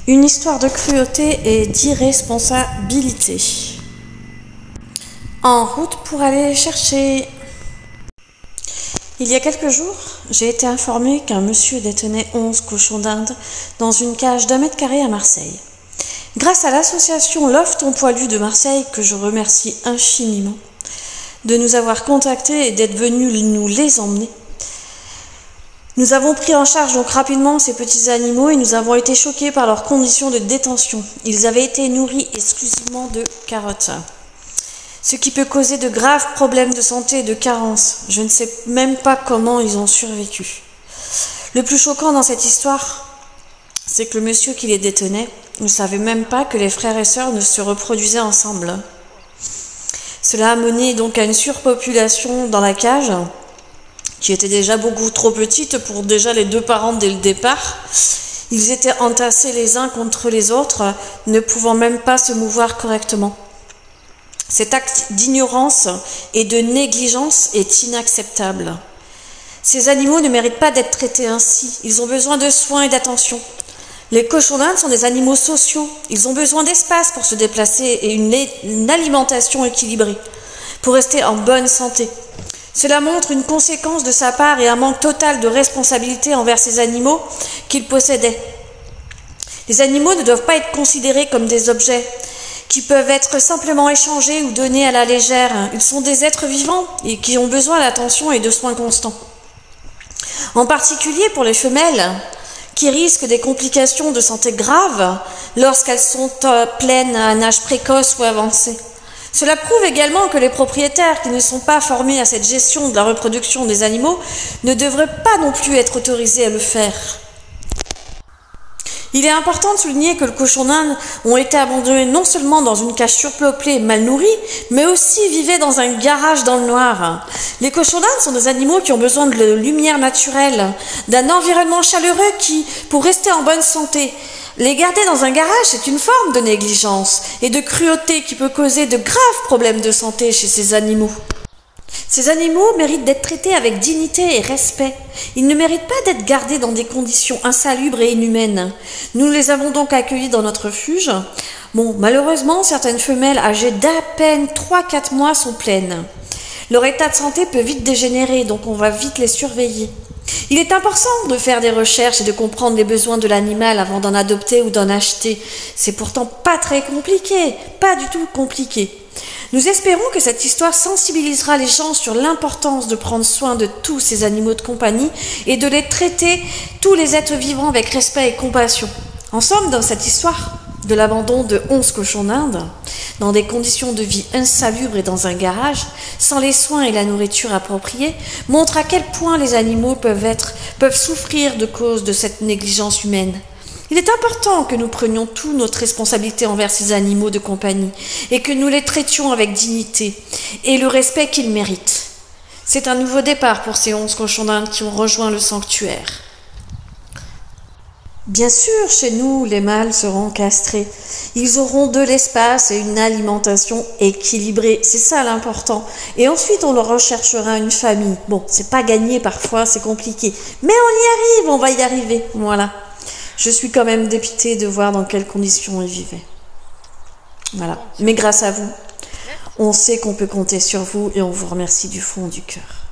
Une histoire de cruauté et d'irresponsabilité. En route pour aller les chercher. Il y a quelques jours, j'ai été informée qu'un monsieur détenait 11 cochons d'Inde dans une cage d'1 mètre carré à Marseille. Grâce à l'association Love ton poilu de Marseille, que je remercie infiniment, de nous avoir contactés et d'être venus nous les emmener, nous avons pris en charge donc rapidement ces petits animaux et nous avons été choqués par leurs conditions de détention. Ils avaient été nourris exclusivement de carottes, ce qui peut causer de graves problèmes de santé et de carence. Je ne sais même pas comment ils ont survécu. Le plus choquant dans cette histoire, c'est que le monsieur qui les détenait ne savait même pas que les frères et sœurs ne se reproduisaient ensemble. Cela a mené donc à une surpopulation dans la cage, qui était déjà beaucoup trop petite pour déjà les deux parents dès le départ. Ils étaient entassés les uns contre les autres, ne pouvant même pas se mouvoir correctement. Cet acte d'ignorance et de négligence est inacceptable. Ces animaux ne méritent pas d'être traités ainsi. Ils ont besoin de soins et d'attention. Les cochons d'Inde sont des animaux sociaux. Ils ont besoin d'espace pour se déplacer et une alimentation équilibrée pour rester en bonne santé. Cela montre une conséquence de sa part et un manque total de responsabilité envers ces animaux qu'il possédait. Les animaux ne doivent pas être considérés comme des objets qui peuvent être simplement échangés ou donnés à la légère. Ils sont des êtres vivants et qui ont besoin d'attention et de soins constants. En particulier pour les femelles, qui risquent des complications de santé graves lorsqu'elles sont pleines à un âge précoce ou avancé. Cela prouve également que les propriétaires qui ne sont pas formés à cette gestion de la reproduction des animaux ne devraient pas non plus être autorisés à le faire. Il est important de souligner que les cochons d'Inde ont été abandonnés non seulement dans une cage surpeuplée et mal nourrie, mais aussi vivaient dans un garage dans le noir. Les cochons d'Inde sont des animaux qui ont besoin de lumière naturelle, d'un environnement chaleureux qui, pour rester en bonne santé, les garder dans un garage, c'est une forme de négligence et de cruauté qui peut causer de graves problèmes de santé chez ces animaux. Ces animaux méritent d'être traités avec dignité et respect. Ils ne méritent pas d'être gardés dans des conditions insalubres et inhumaines. Nous les avons donc accueillis dans notre refuge. Bon, malheureusement, certaines femelles âgées d'à peine 3-4 mois sont pleines. Leur état de santé peut vite dégénérer, donc on va vite les surveiller. Il est important de faire des recherches et de comprendre les besoins de l'animal avant d'en adopter ou d'en acheter. C'est pourtant pas très compliqué, pas du tout compliqué. Nous espérons que cette histoire sensibilisera les gens sur l'importance de prendre soin de tous ces animaux de compagnie et de les traiter, tous les êtres vivants, avec respect et compassion. En somme, dans cette histoire de l'abandon de 11 cochons d'Inde, dans des conditions de vie insalubres et dans un garage, sans les soins et la nourriture appropriée, montre à quel point les animaux peuvent souffrir de cause de cette négligence humaine. Il est important que nous prenions toute notre responsabilité envers ces animaux de compagnie et que nous les traitions avec dignité et le respect qu'ils méritent. C'est un nouveau départ pour ces 11 cochons d'Inde qui ont rejoint le sanctuaire. Bien sûr, chez nous, les mâles seront castrés. Ils auront de l'espace et une alimentation équilibrée. C'est ça l'important. Et ensuite, on leur recherchera une famille. Bon, c'est pas gagné parfois, c'est compliqué. Mais on y arrive, on va y arriver. Voilà. Je suis quand même dépitée de voir dans quelles conditions ils vivaient. Voilà. Mais grâce à vous, on sait qu'on peut compter sur vous et on vous remercie du fond du cœur.